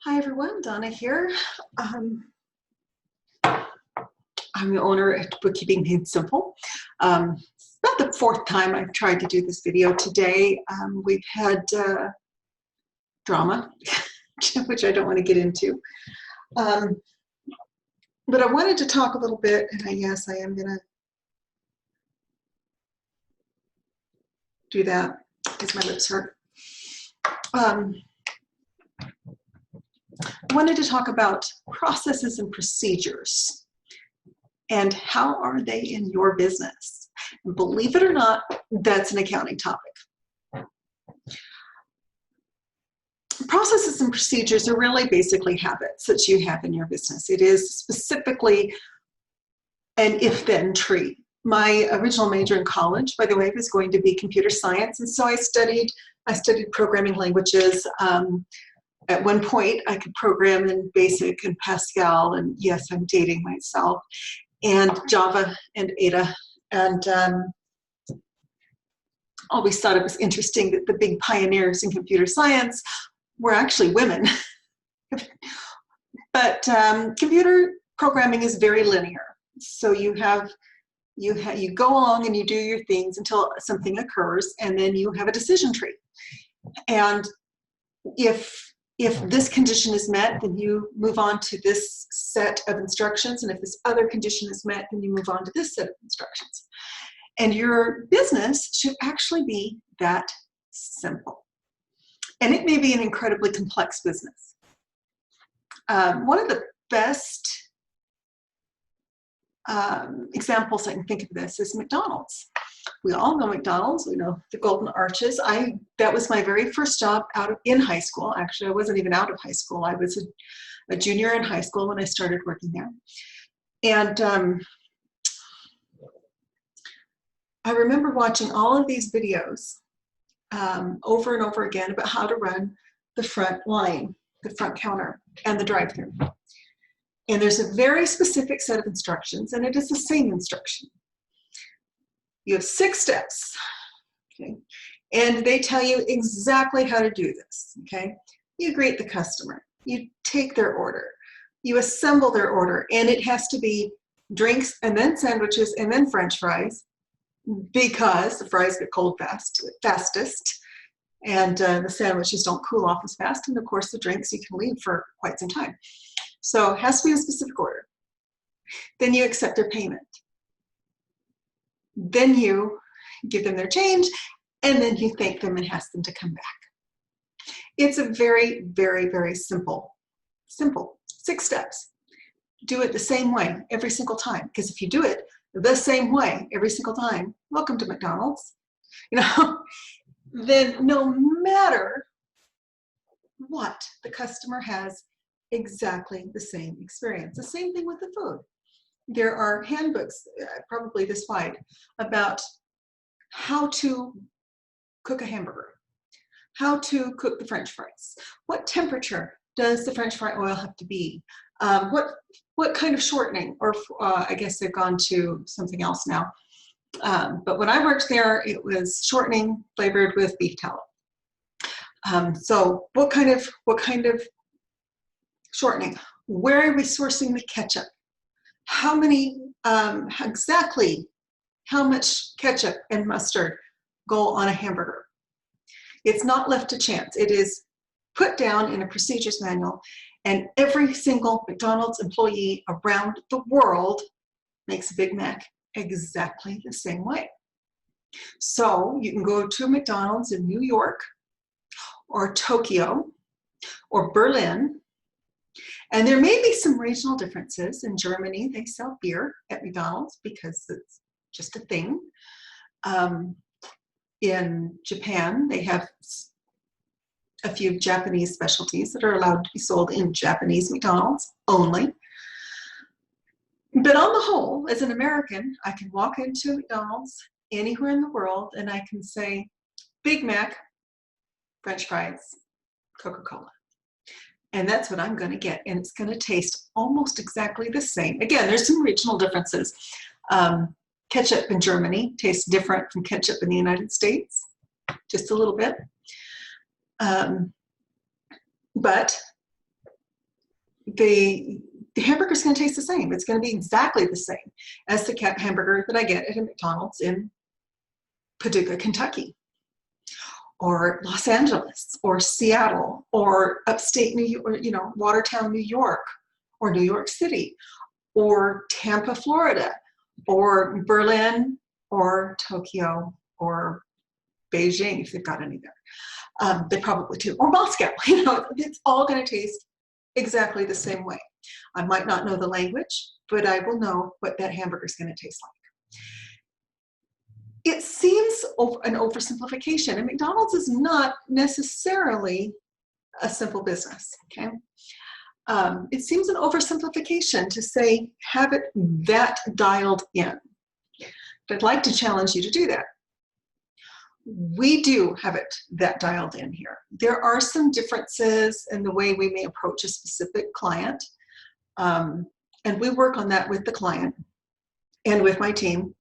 Hi everyone, Donna here. I'm the owner at Bookkeeping Made Simple. It's about the fourth time I've tried to do this video today. We've had drama, which I don't want to get into. But I wanted to talk a little bit, and yes, I am going to do that because my lips hurt. I wanted to talk about processes and procedures and how are they in your business. And believe it or not, that's an accounting topic. Processes and procedures are really basically habits that you have in your business. It is specifically an if-then tree. My original major in college, by the way, was going to be computer science, and so I studied programming languages. At one point, I could program in BASIC and Pascal, and yes, I'm dating myself, and Java and Ada, and always thought it was interesting that the big pioneers in computer science were actually women. But computer programming is very linear. So you go along and you do your things until something occurs, and then you have a decision tree. And if this condition is met, then you move on to this set of instructions, and if this other condition is met, then you move on to this set of instructions. And your business should actually be that simple. And it may be an incredibly complex business. One of the best examples I can think of this is McDonald's. We all know McDonald's. We know the Golden Arches. That was my very first job in high school. Actually, I wasn't even out of high school. I was a junior in high school when I started working there. And I remember watching all of these videos over and over again about how to run the front line, the front counter, and the drive-thru. And there's a very specific set of instructions, and it is the same instruction. You have 6 steps, okay? And they tell you exactly how to do this, okay? You greet the customer, you take their order, you assemble their order, and it has to be drinks and then sandwiches and then French fries, because the fries get cold fastest, and the sandwiches don't cool off as fast, and of course the drinks you can leave for quite some time. So it has to be a specific order. Then you accept their payment. Then you give them their change, and then you thank them and ask them to come back. It's a very, very, very simple 6 steps. Do it the same way every single time, because if you do it the same way every single time, welcome to McDonald's, then no matter what, the customer has exactly the same experience. The same thing with the food. There are handbooks, probably this wide, about how to cook a hamburger, how to cook the French fries, what temperature does the French fry oil have to be, what kind of shortening, or I guess they've gone to something else now. But when I worked there, it was shortening flavored with beef tallow. So what kind of shortening? Where are we sourcing the ketchup? How many, exactly how much ketchup and mustard go on a hamburger? It's not left to chance. It is put down in a procedures manual, and every single McDonald's employee around the world makes a Big Mac exactly the same way. So you can go to a McDonald's in New York or Tokyo or Berlin, and there may be some regional differences. In Germany, they sell beer at McDonald's because it's just a thing. In Japan, they have a few Japanese specialties that are allowed to be sold in Japanese McDonald's only. But on the whole, as an American, I can walk into McDonald's anywhere in the world and I can say, Big Mac, French fries, Coca-Cola. And that's what I'm going to get, and it's going to taste almost exactly the same. Again, there's some regional differences. Ketchup in Germany tastes different from ketchup in the United States, just a little bit. But the hamburger is going to taste the same. It's going to be exactly the same as the hamburger that I get at a McDonald's in Paducah, Kentucky, or Los Angeles, or Seattle, or upstate New York, or, Watertown, New York, or New York City, or Tampa, Florida, or Berlin, or Tokyo, or Beijing, if they've got any there. They probably do, or Moscow. It's all going to taste exactly the same way. I might not know the language, but I will know what that hamburger is going to taste like. It seems an oversimplification, and McDonald's is not necessarily a simple business, okay? It seems an oversimplification to say, have it that dialed in. But I'd like to challenge you to do that. We do have it that dialed in here. There are some differences in the way we may approach a specific client, and we work on that with the client and with my team.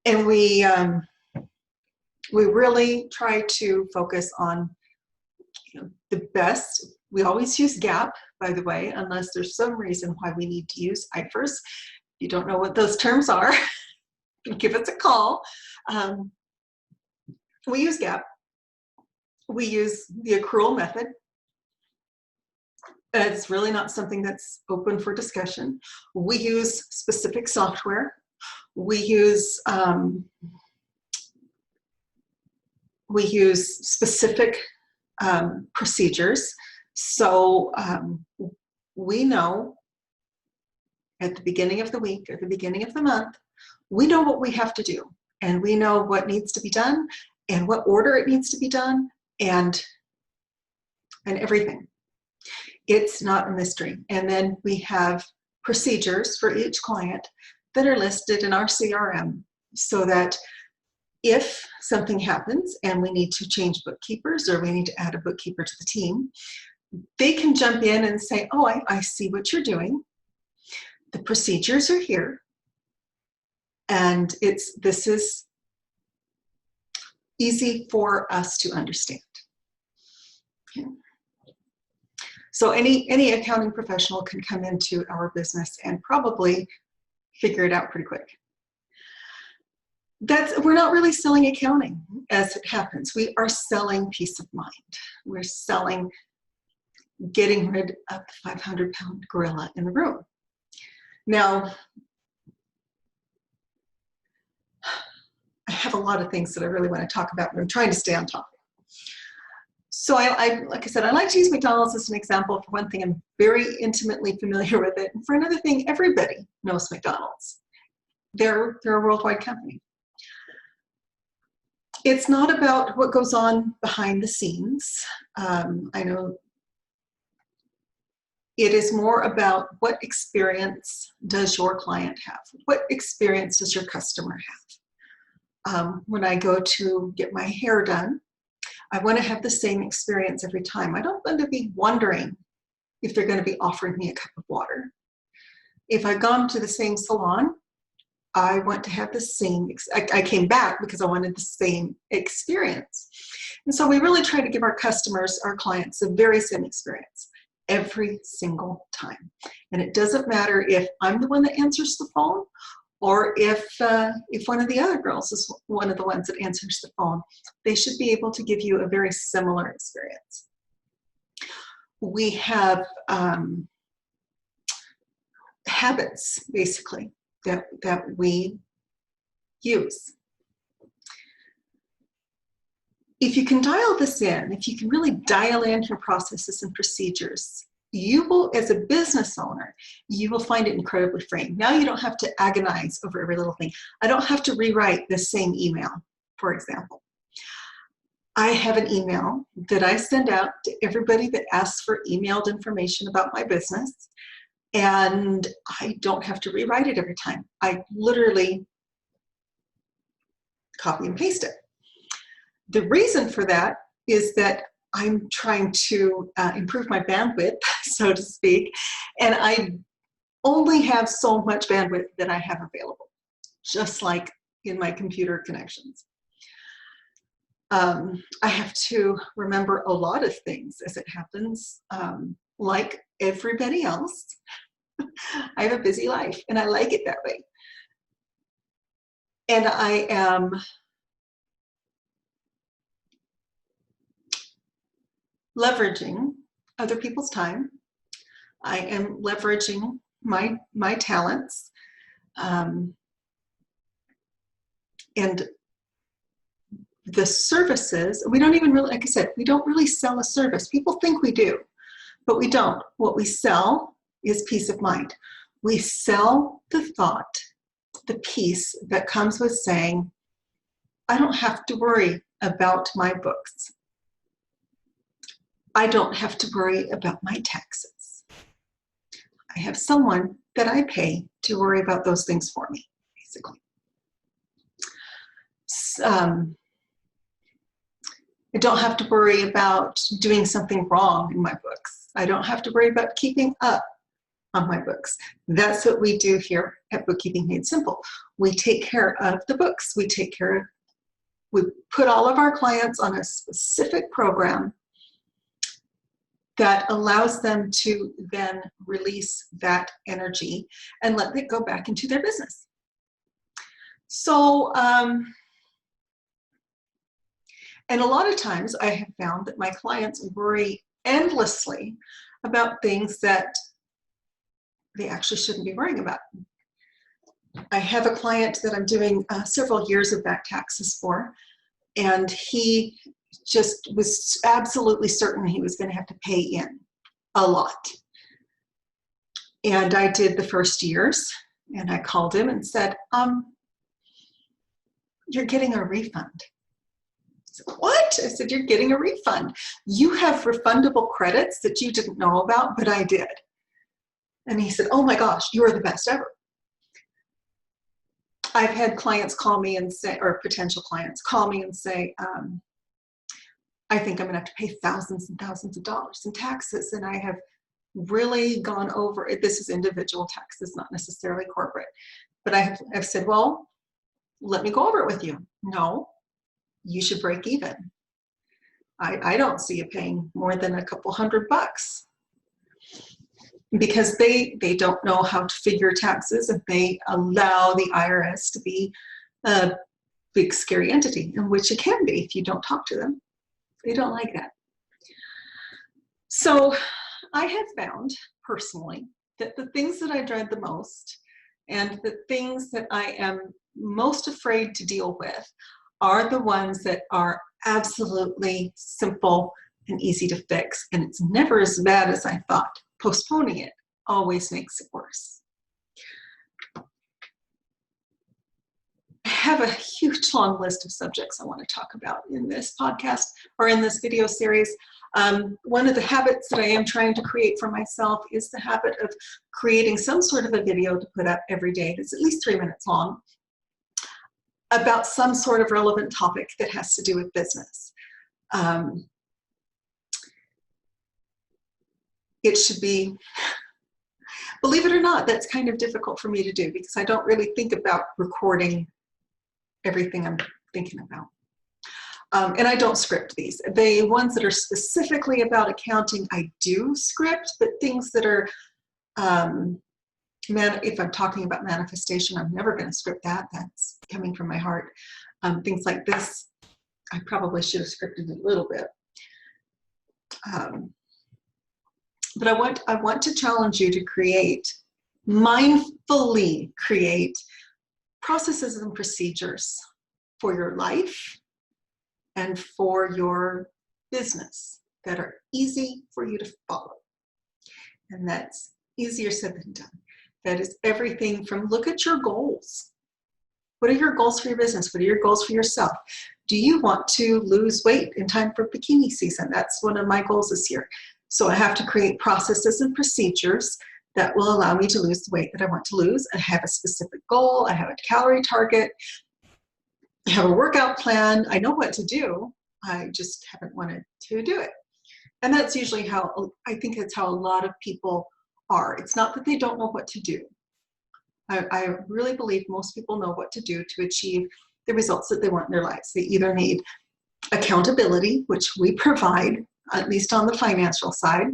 And we really try to focus on the best. We always use GAP, by the way, unless there's some reason why we need to use IFRS. If you don't know what those terms are, give us a call. We use GAP. We use the accrual method. It's really not something that's open for discussion. We use specific software. We use specific procedures. So we know at the beginning of the week, at the beginning of the month, we know what we have to do, and we know what needs to be done, and what order it needs to be done, and everything. It's not a mystery. And then we have procedures for each client that are listed in our CRM, so that if something happens and we need to change bookkeepers, or we need to add a bookkeeper to the team, they can jump in and say, oh, I see what you're doing. The procedures are here, and this is easy for us to understand. Okay. So any accounting professional can come into our business and probably figure it out pretty quick. We're not really selling accounting as it happens. We are selling peace of mind. We're selling getting rid of the 500-pound gorilla in the room. Now, I have a lot of things that I really want to talk about, but I'm trying to stay on topic. So like I said, I like to use McDonald's as an example. For one thing, I'm very intimately familiar with it. And for another thing, everybody knows McDonald's. They're a worldwide company. It's not about what goes on behind the scenes. I know it is more about what experience does your client have? What experience does your customer have? When I go to get my hair done, I want to have the same experience every time. I don't want to be wondering if they're going to be offering me a cup of water. If I've gone to the same salon, I want to have the same, I came back because I wanted the same experience. And so we really try to give our customers, our clients, the very same experience every single time. And it doesn't matter if I'm the one that answers the phone, or if one of the other girls is one of the ones that answers the phone. They should be able to give you a very similar experience. We have habits, basically, that we use. If you can dial this in, if you can really dial in your processes and procedures, you will, as a business owner, you will find it incredibly freeing. Now you don't have to agonize over every little thing. I don't have to rewrite the same email, for example. I have an email that I send out to everybody that asks for emailed information about my business, and I don't have to rewrite it every time. I literally copy and paste it. The reason for that is that I'm trying to improve my bandwidth, so to speak, and I only have so much bandwidth that I have available, just like in my computer connections. I have to remember a lot of things as it happens. like everybody else. I have a busy life and I like it that way. And I am leveraging other people's time. I am leveraging my talents. And the services, we don't even really, like I said, we don't really sell a service. People think we do, but we don't. What we sell is peace of mind. We sell the thought, the peace that comes with saying, I don't have to worry about my books. I don't have to worry about my taxes. I have someone that I pay to worry about those things for me, basically. I don't have to worry about doing something wrong in my books. I don't have to worry about keeping up on my books. That's what we do here at Bookkeeping Made Simple. We take care of the books. We put all of our clients on a specific program that allows them to then release that energy and let it go back into their business. So, and a lot of times I have found that my clients worry endlessly about things that they actually shouldn't be worrying about. I have a client that I'm doing several years of back taxes for, and he just was absolutely certain he was going to have to pay in a lot. And I did the first years, and I called him and said, you're getting a refund. I said, what? I said, you're getting a refund. You have refundable credits that you didn't know about, but I did. And he said, oh my gosh, you are the best ever. I've had clients call me and say, or potential clients call me and say, I think I'm gonna have to pay thousands and thousands of dollars in taxes. And I have really gone over it. This is individual taxes, not necessarily corporate. But I've said, well, let me go over it with you. No, you should break even. I don't see you paying more than a couple $100 because they don't know how to figure taxes, and they allow the IRS to be a big scary entity, in which it can be if you don't talk to them. They don't like that. So I have found personally that the things that I dread the most and the things that I am most afraid to deal with are the ones that are absolutely simple and easy to fix. And it's never as bad as I thought. Postponing it always makes it worse. I have a huge long list of subjects I want to talk about in this podcast or in this video series. One of the habits that I am trying to create for myself is the habit of creating some sort of a video to put up every day that's at least 3 minutes long about some sort of relevant topic that has to do with business. It should be, believe it or not, that's kind of difficult for me to do because I don't really think about recording everything I'm thinking about. And I don't script these. The ones that are specifically about accounting, I do script, but things that are, if I'm talking about manifestation, I'm never going to script that. That's coming from my heart. Things like this, I probably should have scripted a little bit. But I want to challenge you to mindfully create processes and procedures for your life and for your business that are easy for you to follow. And that's easier said than done. That is everything from look at your goals. What are your goals for your business? What are your goals for yourself? Do you want to lose weight in time for bikini season? That's one of my goals this year. So I have to create processes and procedures that will allow me to lose the weight that I want to lose. I have a specific goal. I have a calorie target. I have a workout plan. I know what to do. I just haven't wanted to do it. And that's usually how, I think that's how a lot of people are. It's not that they don't know what to do. I really believe most people know what to do to achieve the results that they want in their lives. They either need accountability, which we provide, at least on the financial side,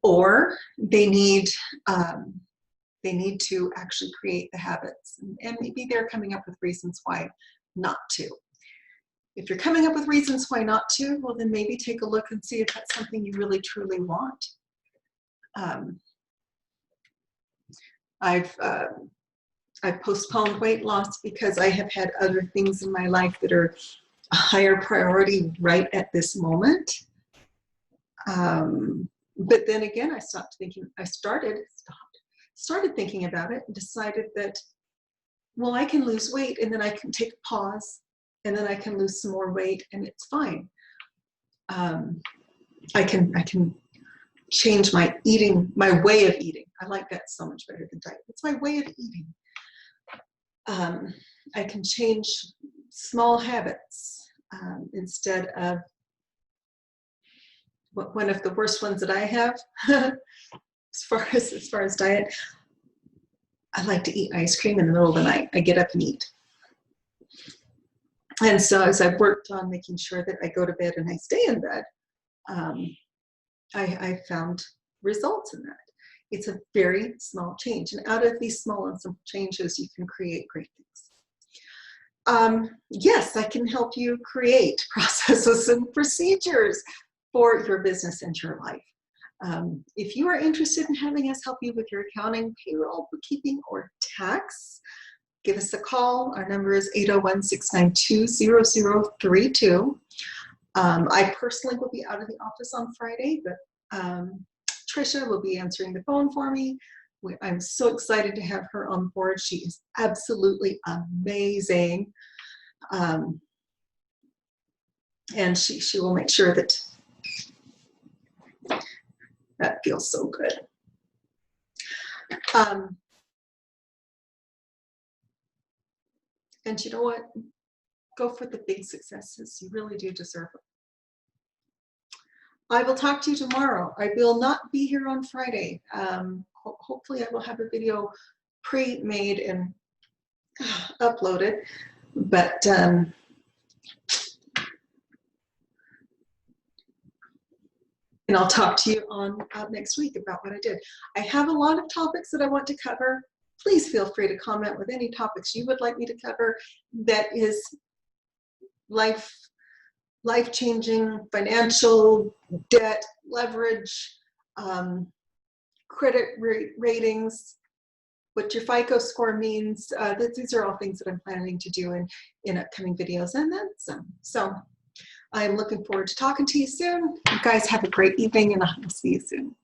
or they need to actually create the habits, and maybe they're coming up with reasons why not to. If you're coming up with reasons why not to, well, then maybe take a look and see if that's something you really truly want. I've postponed weight loss because I have had other things in my life that are a higher priority right at this moment. But then again, I started thinking about it and decided that, well, I can lose weight and then I can take a pause and then I can lose some more weight and it's fine. I can change my eating, my way of eating. I like that so much better than diet. It's my way of eating. I can change small habits instead of one of the worst ones that I have as far as diet. I like to eat ice cream in the middle of the night. I get up and eat. And so as I've worked on making sure that I go to bed and I stay in bed, I found results in that. It's a very small change. And out of these small and simple changes, you can create great things. Yes, I can help you create processes and procedures for your business and your life. If you are interested in having us help you with your accounting, payroll, bookkeeping, or tax, give us a call. Our number is 801-692-0032. I personally will be out of the office on Friday, but Trisha will be answering the phone for me. I'm so excited to have her on board. She is absolutely amazing. And she will make sure that feels so good. And you know what? Go for the big successes. You really do deserve them. I will talk to you tomorrow. I will not be here on Friday. Hopefully I will have a video pre-made and uploaded, but and I'll talk to you on next week about what I did. I have a lot of topics that I want to cover. Please feel free to comment with any topics you would like me to cover that is life-changing, financial, debt, leverage, credit ratings, what your FICO score means. These are all things that I'm planning to do in upcoming videos, and then some. So I'm looking forward to talking to you soon. You guys have a great evening, and I'll see you soon.